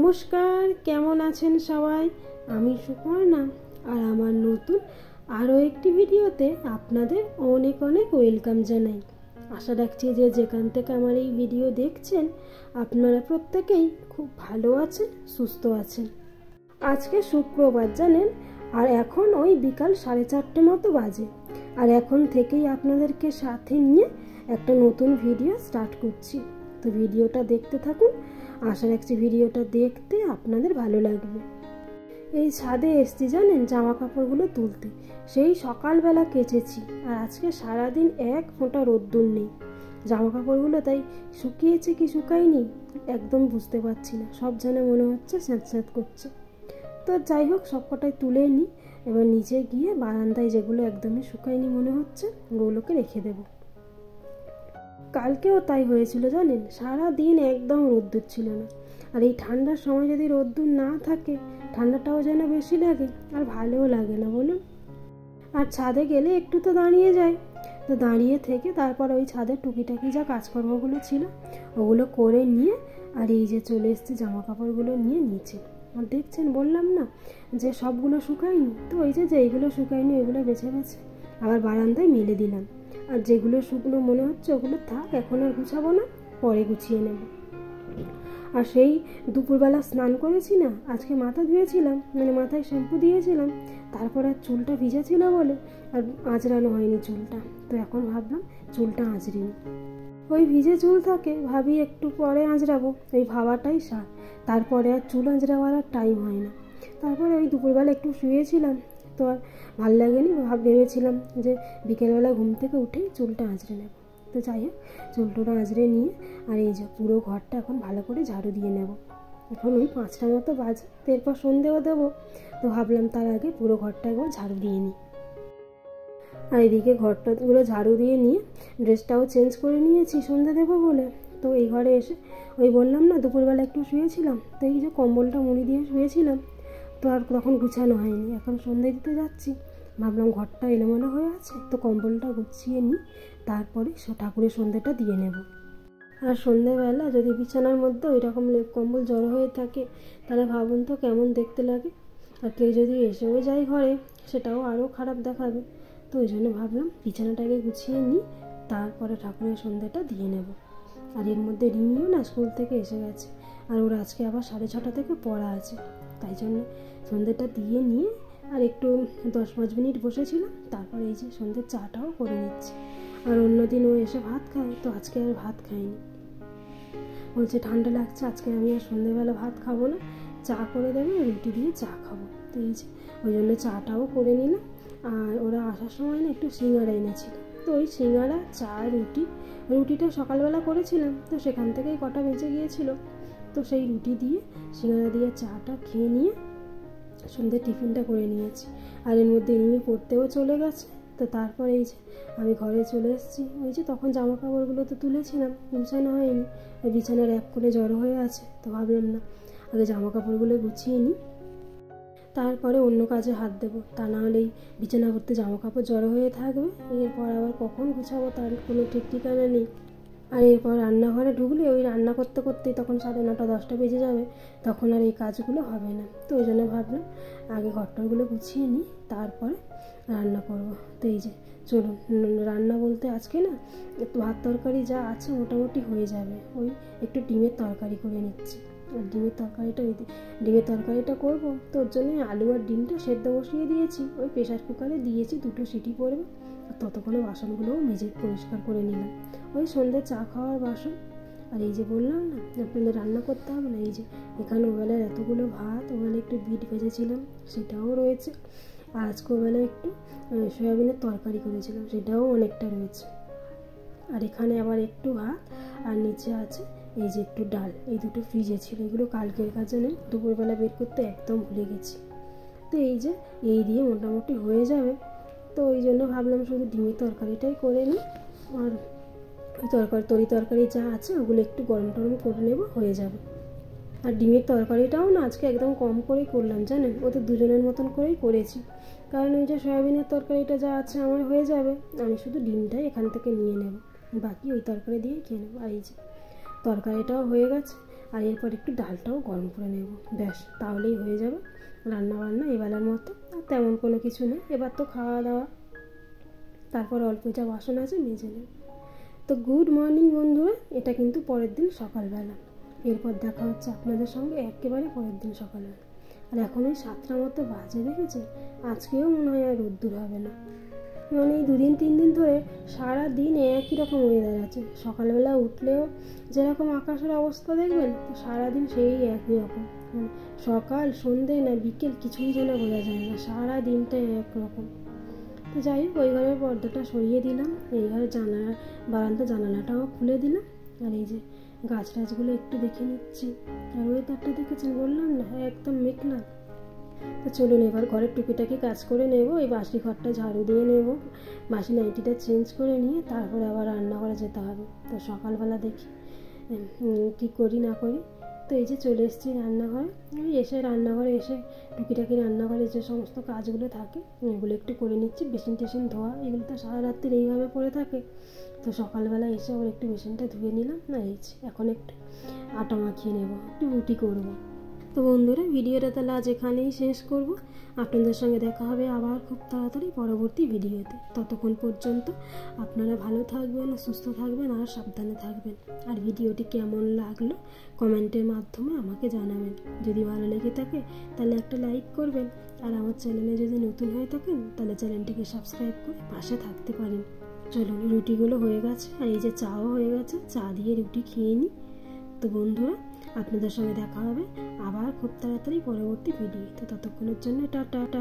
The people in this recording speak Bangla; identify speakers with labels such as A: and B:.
A: নমস্কার, কেমন আছেন সবাই? আমি সুপর্ণা আর আমার নতুন আরও একটি ভিডিওতে আপনাদের অনেক অনেক ওয়েলকাম জানাই। আশা রাখছি যে যেখান থেকে আমার এই ভিডিও দেখছেন আপনারা প্রত্যেকেই খুব ভালো আছেন, সুস্থ আছেন। আজকে শুক্রবার জানেন, আর এখন ওই বিকাল 4:30 মতো বাজে। আর এখন থেকেই আপনাদেরকে সাথে নিয়ে একটা নতুন ভিডিও স্টার্ট করছি। তো ভিডিওটা দেখতে থাকুন, আশা রাখছি ভিডিওটা দেখতে আপনাদের ভালো লাগবে। এই ছাদে এসছি জানেন জামা কাপড়গুলো তুলতে, সেই সকালবেলা কেচেছি আর আজকে সারাদিন এক ফোঁটা রোদ্দুর নেই। জামা কাপড়গুলো তাই শুকিয়েছে কি শুকায়নি একদম বুঝতে পারছি না, সব যেন মনে হচ্ছে স্যাঁতস্যাঁত করছে। তো যাই হোক, সব কটাই তুলে নিই, এবার নিচে গিয়ে বারান্দায় যেগুলো একদমই শুকায়নি মনে হচ্ছে ওগুলোকে রেখে দেবো। কালকেও তাই হয়েছিল জানেন, সারা দিন একদম রোদ্দুর ছিল না। আর এই ঠান্ডার সময় যদি রোদ্দুর না থাকে ঠান্ডাটাও যেন বেশি লাগে আর ভালোও লাগে না বলুন। আর ছাদে গেলে একটু তো দাঁড়িয়ে যায়, তো দাঁড়িয়ে থেকে তারপর ওই ছাদের টুকিটাকি যা কাজকর্মগুলো ছিল ওগুলো করে নিয়ে আর এই যে চলে এসেছি জামা কাপড়গুলো নিয়ে নিচে। আর দেখছেন বললাম না যে সবগুলো শুকায়নি, তো ওই যে যেইগুলো শুকায়নি ওইগুলো বেছে বেছে আবার বারান্দায় মেলে দিলাম। আর যেগুলো শুকনো মনে হচ্ছে ওগুলো থাক, এখন আর গুছাবো না, পরে গুছিয়ে নেব। আর সেই দুপুরবেলা স্নান করেছি না, আজকে মাথা ধুয়েছিলাম, মানে মাথায় শ্যাম্পু দিয়েছিলাম, তারপর আর চুলটা ভিজা ছিল বলে আর আঁচড়ানো হয়নি চুলটা। তো এখন ভাবলাম চুলটা আঁচড়িনি, ওই ভিজে চুল থাকে ভাবি একটু পরে আঁচড়াবো, এই ভাবাটাই সার। তারপরে আর চুল আঁচড়াবার আর টাইম হয় না। তারপরে ওই দুপুরবেলা একটু শুয়েছিলাম, তো আর ভাল লাগেনি, ভেবেছিলাম যে বিকেলবেলা ঘুম থেকে উঠেই চুলটা আঁচড়ে নেব। তো যাই হোক, চুলটা আঁচড়ে নিয়ে আর এই যে পুরো ঘরটা এখন ভালো করে ঝাড়ু দিয়ে নেব। এখন ওই 5টা মতো বাজে, এরপর সন্ধেও দেবো, তো ভাবলাম তার আগে পুরো ঘরটা একবার ঝাড়ু দিয়ে নিই। আর এদিকে ঘরটাগুলো ঝাড়ু দিয়ে নিয়ে ড্রেসটাও চেঞ্জ করে নিয়েছি সন্ধে দেবো বলে। তো এই ঘরে এসে ওই বললাম না দুপুরবেলা একটু শুয়েছিলাম, তো এই যে কম্বলটা মুড়ি দিয়ে শুয়েছিলাম, তো আর তখন গুছানো হয়নি। এখন সন্ধে দিতে যাচ্ছি, ভাবলাম ঘরটা এলোমেলো হয়ে আছে, তো কম্বলটা গুছিয়ে নিই, তারপরে ঠাকুরের সন্ধেটা দিয়ে নেব। আর সন্ধেবেলা যদি বিছানার মধ্যে ওই রকম লেপ কম্বল জড়ো হয়ে থাকে তাহলে ভাবুন তো কেমন দেখতে লাগে। আর কেউ যদি এসেও যায় ঘরে সেটাও আরও খারাপ দেখাবে। তো ওই জন্য ভাবলাম বিছানাটাকে গুছিয়ে নিই, তারপরে ঠাকুরের সন্ধেটা দিয়ে নেব। আর এর মধ্যে রিমিও না স্কুল থেকে এসে গেছে, আর ওর আজকে আবার 6:30 থেকে পড়া আছে, তাই জন্য সন্ধেটা দিয়ে নিয়ে আর একটু 10-5 মিনিট বসেছিলাম, তারপর এই যে সন্ধ্যের চাটাও করে নিচ্ছি। আর অন্যদিন ও এসে ভাত খায়, তো আজকে আর ভাত খায়নি, বলছে ঠান্ডা লাগছে, আজকে আমি আর সন্ধ্যেবেলা ভাত খাবো না, চা করে দেবে, রুটি দিয়ে চা খাবো। তো এই যে ওই জন্য চাটাও করে নিলাম। আর ওরা আসার সময় না একটু সিঙ্গারা এনেছিল, তো ওই সিঙ্গারা চা রুটিটা সকালবেলা করেছিলাম, তো সেখান থেকেই কটা বেঁচে গিয়েছিল, তো সেই রুটি দিয়ে সিঙ্গারা দিয়ে চাটা খেয়ে নিয়ে সন্ধ্যে টিফিনটা করে নিয়েছি। আর এর মধ্যে রিমি পড়তেও চলে গেছে। তো তারপর এই যে আমি ঘরে চলে এসেছি, ওই যে তখন জামা কাপড়গুলো তো তুলেছিলাম, গুছানো হয়নি, ওই বিছানার এক কোণে জড়ো হয়ে আছে, তো ভাবলাম না আগে জামা কাপড়গুলো গুছিয়ে নিই, তারপরে অন্য কাজে হাত দেবো, তা না হলেই বিছানা ভর্তি জামা কাপড় জড়ো হয়ে থাকবে, এরপর আবার কখন গুছাবো তার কোনো ঠিক ঠিকানা নেই। আর এরপর রান্নাঘরে ঢুকলে ওই রান্না করতে করতেই তখন 9:30-10টা বেজে যাবে, তখন আর এই কাজগুলো হবে না। তো ওই জন্য ভাবলাম আগে ঘরটাগুলো গুছিয়ে নিই, তারপরে রান্না করব। তো এই যে চলুন, রান্না বলতে আজকে না একটু ভাত তরকারি যা আছে মোটামুটি হয়ে যাবে, ওই একটু ডিমের তরকারি করে নিচ্ছি। আর ডিমের তরকারিটা করবো, তো ওর জন্য আলু আর ডিমটা সেদ্ধ বসিয়ে দিয়েছি, ওই প্রেশার কুকারে দিয়েছি, 2টো সিটি পড়বে। আর ততক্ষণে বাসনগুলোও মেজে পরিষ্কার করে নিলাম, ওই সন্ধ্যে চা খাওয়ার বাসন। আর এই যে বললাম না আপনাদের রান্না করতে হবে না, এই যে এখানে ওবেলার এতগুলো ভাত, ওবেলা একটু বিট ভেজেছিলাম সেটাও রয়েছে, আর আজকে ওবেলা একটু সয়াবিনের তরকারি করেছিলাম সেটাও অনেকটা রয়েছে। আর এখানে আবার একটু ভাত, আর নিচে আছে এই যে একটু ডাল, এই দুটো ফ্রিজে ছিল, এগুলো কালকের কাজে নেই, দুপুরবেলা বের করতে একদম ভুলে গেছি। তো এই যে এই দিয়ে মোটামুটি হয়ে যাবে। তো ওই জন্য ভাবলাম শুধু ডিমের তরকারিটাই করে নিই, আর ওই তরকারি যা আছে ওগুলো একটু গরম টরম করে নেব, হয়ে যাবে। আর ডিমের তরকারিটাও না আজকে একদম কম করেই করলাম জানেন, ওদের দুজনের মতন করেই করেছি, কারণ ওই যে সয়াবিনের তরকারিটা যা আছে আমার হয়ে যাবে, আমি শুধু ডিমটাই এখান থেকে নিয়ে নেব, বাকি ওই তরকারি দিয়েই খেয়ে নেবো। আর এই যে তরকারিটাও হয়ে গেছে, আর এরপর একটু ডালটাও গরম করে নেব, ব্যাস তাহলেই হয়ে যাবে রান্না বান্না এবেলার মতো। আর তেমন কোনো কিছু নেই, এবার তো খাওয়া দাওয়া, তারপর অল্প যা বাসন আছে মেজে নেব। তো গুড মর্নিং বন্ধুরা, এটা কিন্তু পরের দিন সকালবেলা। এরপর দেখা হচ্ছে আপনাদের সঙ্গে একেবারে পরের দিন সকালবেলা। আর এখন ওই 7টার মতো বাজে, দেখেছে? আজকেও মনে হয় আর রোদ্দুর হবে না। মানে এই 2-3 দিন ধরে সারা দিন একই রকম ওয়েদার আছে। সকালবেলা উঠলেও যেরকম আকাশের অবস্থা দেখবেন, তো সারাদিন সেই একই রকম, মানে সকাল সন্ধে না বিকেল কিছুই যেন বোঝা যায় না, সারা দিনটাই একরকম। তো যাই হোক, ওই ঘরের পর্দাটা সরিয়ে দিলাম, এই ঘরের বারান্দা জানালাটাও খুলে দিলাম। আর এই যে গাছ টাছগুলো একটু দেখে নিচ্ছি। আর ওয়েদারটা দেখেছেন, বললাম না একদম মেঘলা। তো চলুন এবার ঘরের টুকিটাকি কাজ করে নেব। এই বাসি ঘরটা ঝাড়ু দিয়ে নেব, বাসি নাইটিটা চেঞ্জ করে নিয়ে তারপরে আবার রান্নাঘরে যেতে হবে। তো সকালবেলা দেখি কী করি না করি। তো এই যে চলে এসেছি রান্নাঘরে। এসে রান্নাঘরে এসে টুকিটাকি রান্নাঘরে যে সমস্ত কাজগুলো থাকে এগুলো একটু করে নিচ্ছি। বেসিন টেসিন ধোয়া, এগুলো তো সারা রাত্রির এইভাবে পড়ে থাকে। তো সকালবেলা এসে আবার একটু বেসিনটা ধুয়ে নিলাম। না এই এখন একটু আটা মাখিয়ে নেব, একটু রুটি করবো। তো বন্ধুরা, ভিডিওটা তাহলে আজ এখানেই শেষ করব। আপনাদের সঙ্গে দেখা হবে আবার খুব তাড়াতাড়ি পরবর্তী ভিডিওতে। ততক্ষণ পর্যন্ত আপনারা ভালো থাকবেন, সুস্থ থাকবেন আর সাবধানে থাকবেন। আর ভিডিওটি কেমন লাগলো কমেন্টের মাধ্যমে আমাকে জানাবেন। যদি ভালো লেগে থাকে তাহলে একটা লাইক করবেন। আর আমার চ্যানেলে যদি নতুন হয়ে থাকেন তাহলে চ্যানেলটিকে সাবস্ক্রাইব করে পাশে থাকতে পারেন। চলুন, রুটিগুলো হয়ে গেছে আর এই যে চাও হয়ে গেছে, চা দিয়ে রুটি খেয়ে নিই। তো বন্ধুরা, আপনাদের সঙ্গে দেখা হবে আবার খুব তাড়াতাড়ি পরবর্তী ভিডিও। তো ততক্ষণের জন্য টাটা।